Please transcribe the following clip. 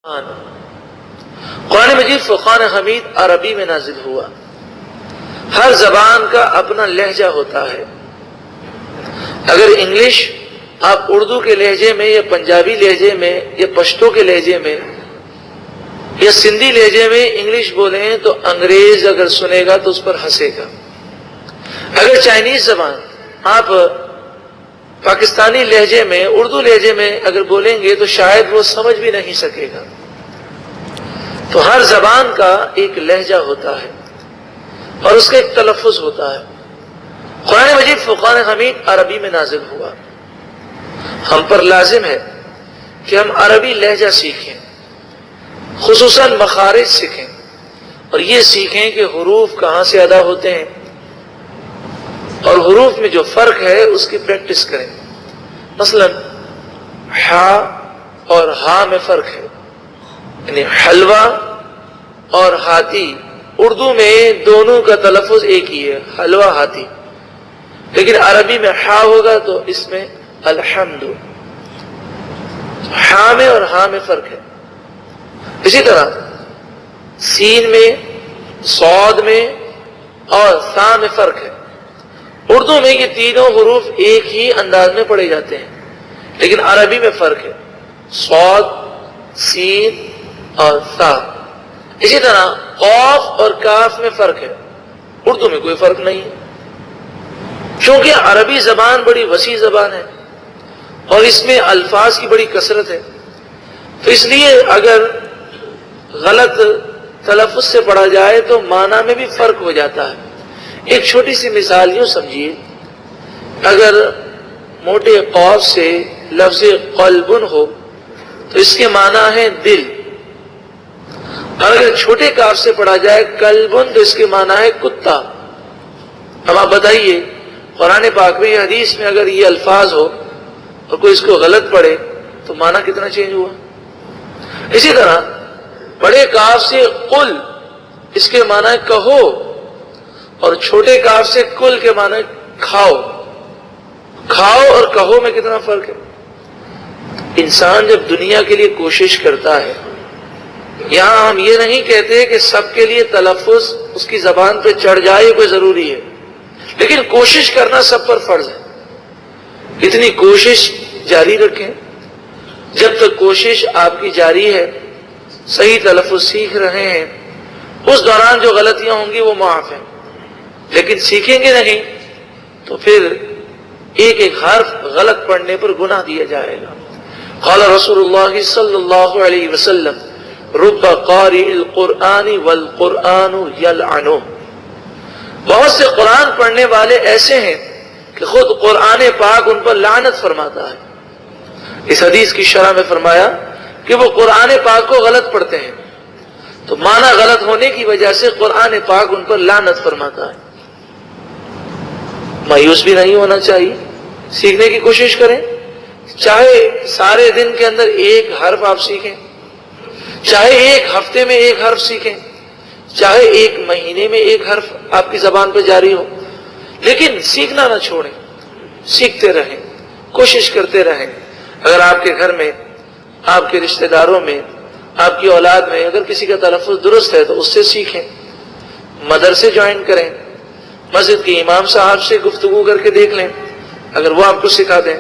قرآن مجید فرقان حمید عربی میں نازل ہوا۔ ہر زبان کا اپنا لہجہ ہوتا ہے۔ اگر انگلش آپ اردو کے لہجے میں یا پنجابی لہجے میں یا پشتو کے لہجے میں یا سندھی لہجے میں انگلش بولیں تو انگریز اگر سنے گا تو اس پر ہنسے گا۔ اگر چائنیز زبان آپ پاکستانی لہجے میں اردو لہجے میں اگر بولیں گے تو شاید وہ سمجھ بھی نہیں سکے گا۔ تو ہر زبان کا ایک لہجہ ہوتا ہے اور اس کا ایک تلفظ ہوتا ہے۔ قرآن مجید فرقان حمید عربی میں نازل ہوا۔ ہم پر لازم ہے کہ ہم عربی لہجہ سیکھیں، خصوصاً مخارج سیکھیں، اور یہ سیکھیں کہ حروف کہاں سے ادا ہوتے ہیں اور حروف میں جو فرق ہے اس کی پریکٹس کریں۔ مثلا ہا اور ہا میں فرق ہے، یعنی حلوہ اور ہاتھی، اردو میں دونوں کا تلفظ ایک ہی ہے، حلوہ ہاتھی، لیکن عربی میں ہا ہوگا تو اس میں الحمد۔ ہا میں اور ہا میں فرق ہے۔ اسی طرح سین میں، صاد میں اور ثا میں فرق ہے۔ اردو میں یہ تینوں حروف ایک ہی انداز میں پڑھے جاتے ہیں، لیکن عربی میں فرق ہے، صاد، سین اور ثا۔ اسی طرح قاف اور کاف میں فرق ہے، اردو میں کوئی فرق نہیں ہے، کیونکہ عربی زبان بڑی وسیع زبان ہے اور اس میں الفاظ کی بڑی کثرت ہے۔ تو اس لیے اگر غلط تلفظ سے پڑھا جائے تو معنی میں بھی فرق ہو جاتا ہے۔ ایک چھوٹی سی مثال یوں سمجھیے، اگر موٹے قاف سے لفظ قلبن ہو تو اس کے معنی ہے دل، اور اگر چھوٹے کاف سے پڑھا جائے قلبن تو اس کے معنی ہے کتا۔ اب آپ بتائیے قرآن پاک میں، حدیث میں اگر یہ الفاظ ہو اور کوئی اس کو غلط پڑھے تو معنی کتنا چینج ہوا۔ اسی طرح بڑے کاف سے قل، اس کے معنی ہے کہو، اور چھوٹے کاف سے کل کے معنی کھاؤ۔ کھاؤ اور کہو میں کتنا فرق ہے۔ انسان جب دنیا کے لیے کوشش کرتا ہے، یہاں ہم یہ نہیں کہتے کہ سب کے لیے تلفظ اس کی زبان پہ چڑھ جائے کوئی ضروری ہے، لیکن کوشش کرنا سب پر فرض ہے۔ اتنی کوشش جاری رکھیں، جب تک کوشش آپ کی جاری ہے، صحیح تلفظ سیکھ رہے ہیں، اس دوران جو غلطیاں ہوں گی وہ معاف ہیں، لیکن سیکھیں گے نہیں تو پھر ایک ایک حرف غلط پڑھنے پر گناہ دیا جائے گا۔ قال رسول اللہ صلی اللہ علیہ وسلم رب قارئ القرآن والقرآن یلعنہ۔ بہت سے قرآن پڑھنے والے ایسے ہیں کہ خود قرآن پاک ان پر لعنت فرماتا ہے۔ اس حدیث کی شرح میں فرمایا کہ وہ قرآن پاک کو غلط پڑھتے ہیں، تو معنی غلط ہونے کی وجہ سے قرآن پاک ان پر لعنت فرماتا ہے۔ مایوس بھی نہیں ہونا چاہیے، سیکھنے کی کوشش کریں، چاہے سارے دن کے اندر ایک حرف آپ سیکھیں، چاہے ایک ہفتے میں ایک حرف سیکھیں، چاہے ایک مہینے میں ایک حرف آپ کی زبان پہ جاری ہو، لیکن سیکھنا نہ چھوڑیں، سیکھتے رہیں، کوشش کرتے رہیں۔ اگر آپ کے گھر میں، آپ کے رشتہ داروں میں، آپ کی اولاد میں اگر کسی کا تلفظ درست ہے تو اس سے سیکھیں، مدرسے جوائن کریں، مسجد کے امام صاحب سے گفتگو کر کے دیکھ لیں، اگر وہ آپ کو سکھا دیں۔